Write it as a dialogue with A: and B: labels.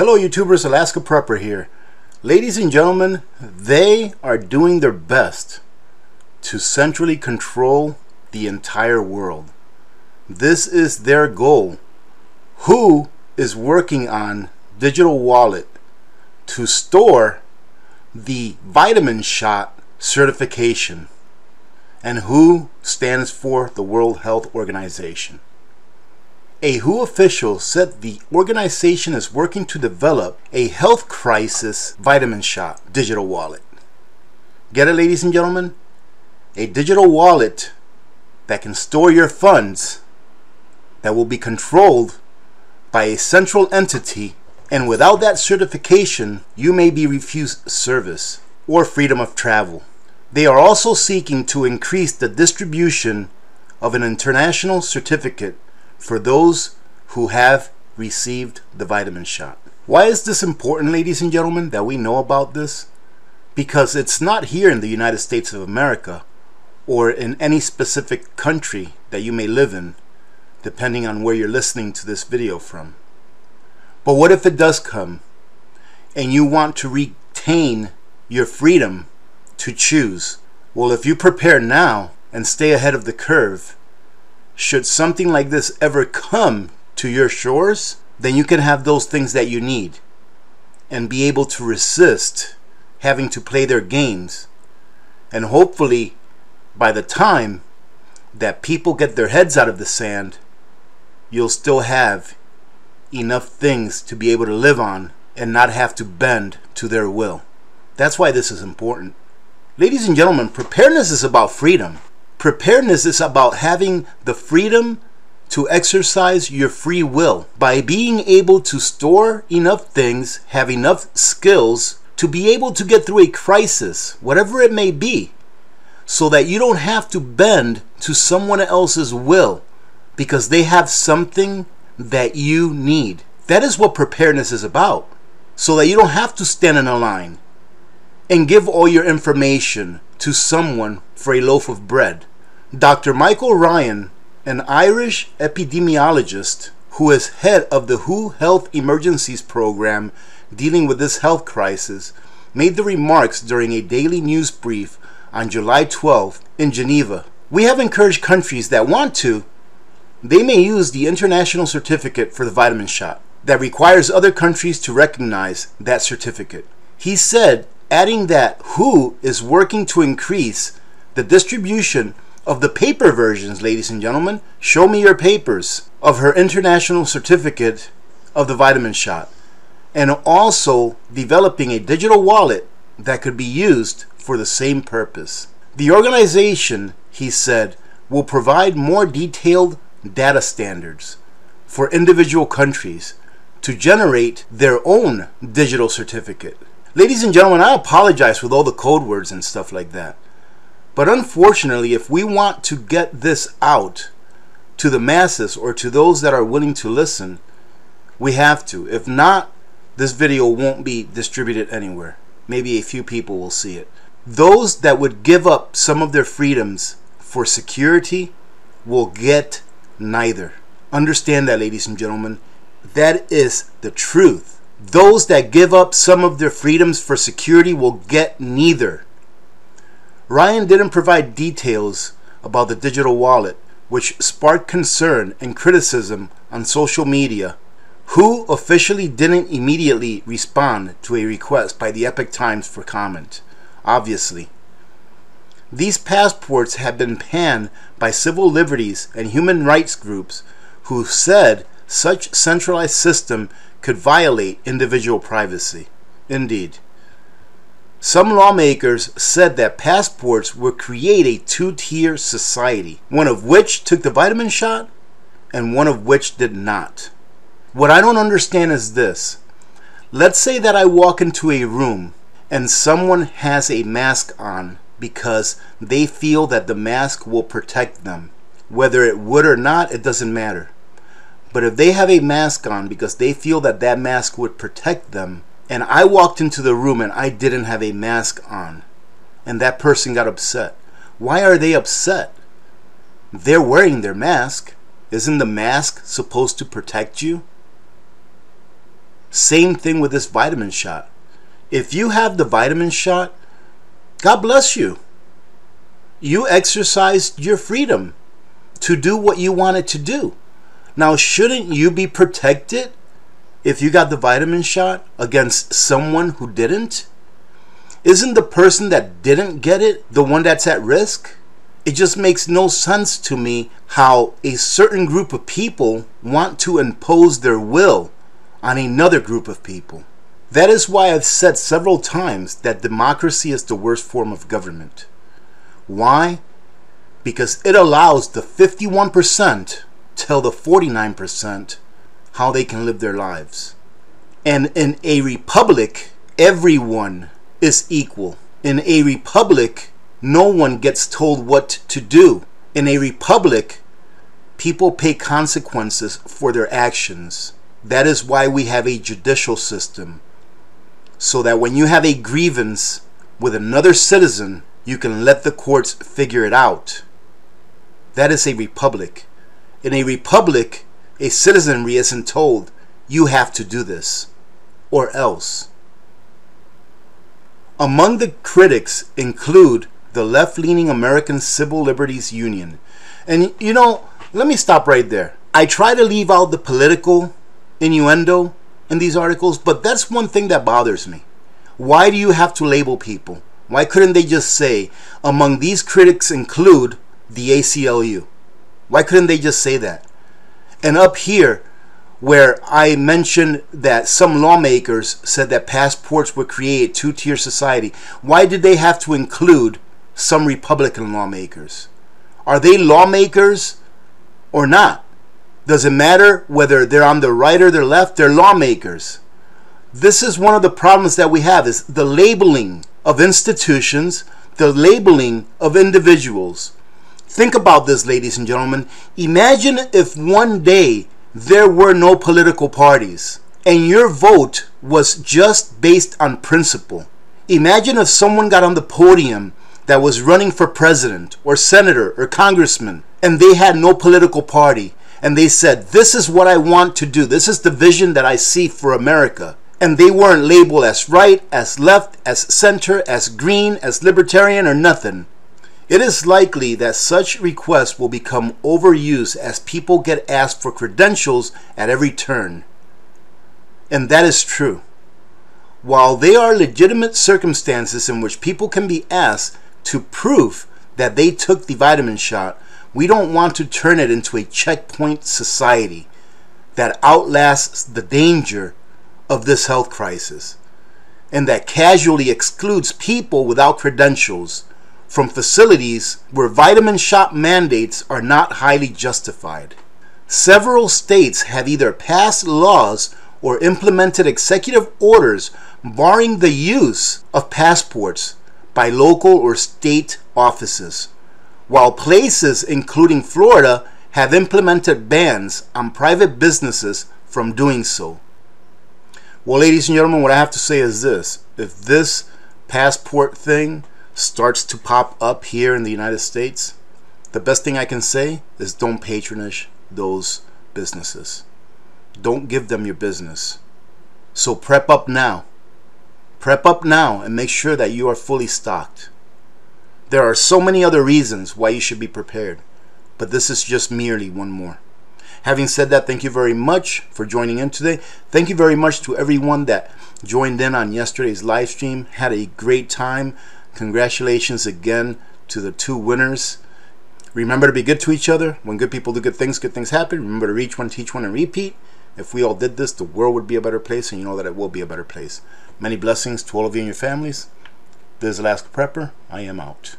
A: Hello YouTubers, Alaska Prepper here. Ladies and gentlemen, they are doing their best to centrally control the entire world. This is their goal. Who is working on digital wallet to store the vitamin shot certification? And who stands for the World Health Organization? A WHO official said the organization is working to develop a health crisis vitamin shot digital wallet. Get it, ladies and gentlemen? A digital wallet that can store your funds, that will be controlled by a central entity, and without that certification, you may be refused service or freedom of travel. They are also seeking to increase the distribution of an international certificate for those who have received the vitamin shot. Why is this important, ladies and gentlemen, that we know about this? Because it's not here in the United States of America or in any specific country that you may live in, depending on where you're listening to this video from. But what if it does come and you want to retain your freedom to choose? Well, if you prepare now and stay ahead of the curve, should something like this ever come to your shores, then you can have those things that you need and be able to resist having to play their games. And hopefully, by the time that people get their heads out of the sand, you'll still have enough things to be able to live on and not have to bend to their will. That's why this is important. Ladies and gentlemen, preparedness is about freedom. Preparedness is about having the freedom to exercise your free will by being able to store enough things, have enough skills to be able to get through a crisis, whatever it may be, so that you don't have to bend to someone else's will because they have something that you need. That is what preparedness is about, so that you don't have to stand in a line and give all your information to someone for a loaf of bread. Dr. Michael Ryan, an Irish epidemiologist who is head of the WHO Health Emergencies Program dealing with this health crisis, made the remarks during a daily news brief on July 12th in Geneva. We have encouraged countries that want to, they may use the international certificate for the vitamin shot that requires other countries to recognize that certificate. He said, adding that WHO is working to increase the distribution of the paper versions, ladies and gentlemen, show me your papers, of her international certificate of the vitamin shot, and also developing a digital wallet that could be used for the same purpose. The organization, he said, will provide more detailed data standards for individual countries to generate their own digital certificate. Ladies and gentlemen, I apologize with all the code words and stuff like that. But unfortunately, if we want to get this out to the masses or to those that are willing to listen, we have to. If not, this video won't be distributed anywhere. Maybe a few people will see it. Those that would give up some of their freedoms for security will get neither. Understand that, ladies and gentlemen. That is the truth. Those that give up some of their freedoms for security will get neither. Ryan didn't provide details about the digital wallet, which sparked concern and criticism on social media. WHO officially didn't immediately respond to a request by the Epoch Times for comment, obviously. These passports have been panned by civil liberties and human rights groups who said such centralized system could violate individual privacy. Indeed. Some lawmakers said that passports would create a two-tier society, one of which took the vitamin shot and one of which did not. What I don't understand is this. Let's say that I walk into a room and someone has a mask on because they feel that the mask will protect them. Whether it would or not, it doesn't matter. But if they have a mask on because they feel that that mask would protect them, and I walked into the room and I didn't have a mask on, and that person got upset. Why are they upset? They're wearing their mask. Isn't the mask supposed to protect you? Same thing with this vitamin shot. If you have the vitamin shot, God bless you. You exercised your freedom to do what you wanted to do. Now, shouldn't you be protected if you got the vitamin shot against someone who didn't? Isn't the person that didn't get it the one that's at risk? It just makes no sense to me how a certain group of people want to impose their will on another group of people. That is why I've said several times that democracy is the worst form of government. Why? Because it allows the 51% tell the 49% how they can live their lives. And in a republic, everyone is equal. In a republic, no one gets told what to do. In a republic, people pay consequences for their actions. That is why we have a judicial system. So that when you have a grievance with another citizen, you can let the courts figure it out. That is a republic. In a republic, a citizenry isn't told, you have to do this, or else. Among the critics include the left-leaning American Civil Liberties Union. And you know, let me stop right there. I try to leave out the political innuendo in these articles, but that's one thing that bothers me. Why do you have to label people? Why couldn't they just say, among these critics include the ACLU? Why couldn't they just say that? And up here, where I mentioned that some lawmakers said that passports would create a two-tier society, why did they have to include some Republican lawmakers? Are they lawmakers or not? Does it matter whether they're on the right or the left? They're lawmakers. This is one of the problems that we have, is the labeling of institutions, the labeling of individuals. Think about this, ladies and gentlemen. Imagine if one day there were no political parties and your vote was just based on principle. Imagine if someone got on the podium that was running for president or senator or congressman and they had no political party and they said, this is what I want to do. This is the vision that I see for America. And they weren't labeled as right, as left, as center, as green, as libertarian, or nothing. It is likely that such requests will become overused as people get asked for credentials at every turn. And that is true. While there are legitimate circumstances in which people can be asked to prove that they took the vitamin shot, we don't want to turn it into a checkpoint society that outlasts the danger of this health crisis and that casually excludes people without credentials from facilities where vitamin shot mandates are not highly justified. Several states have either passed laws or implemented executive orders barring the use of passports by local or state offices, while places including Florida have implemented bans on private businesses from doing so. Well, ladies and gentlemen, what I have to say is this. If this passport thing starts to pop up here in the United States, the best thing I can say is don't patronage those businesses. Don't give them your business. So prep up now. Prep up now and make sure that you are fully stocked. There are so many other reasons why you should be prepared, but this is just merely one more. Having said that, thank you very much for joining in today. Thank you very much to everyone that joined in on yesterday's live stream. Had a great time. Congratulations again to the two winners. Remember to be good to each other. When good people do good things happen. Remember to reach one, teach one, and repeat. If we all did this, the world would be a better place, and you know that it will be a better place. Many blessings to all of you and your families. This is Alaska Prepper. I am out.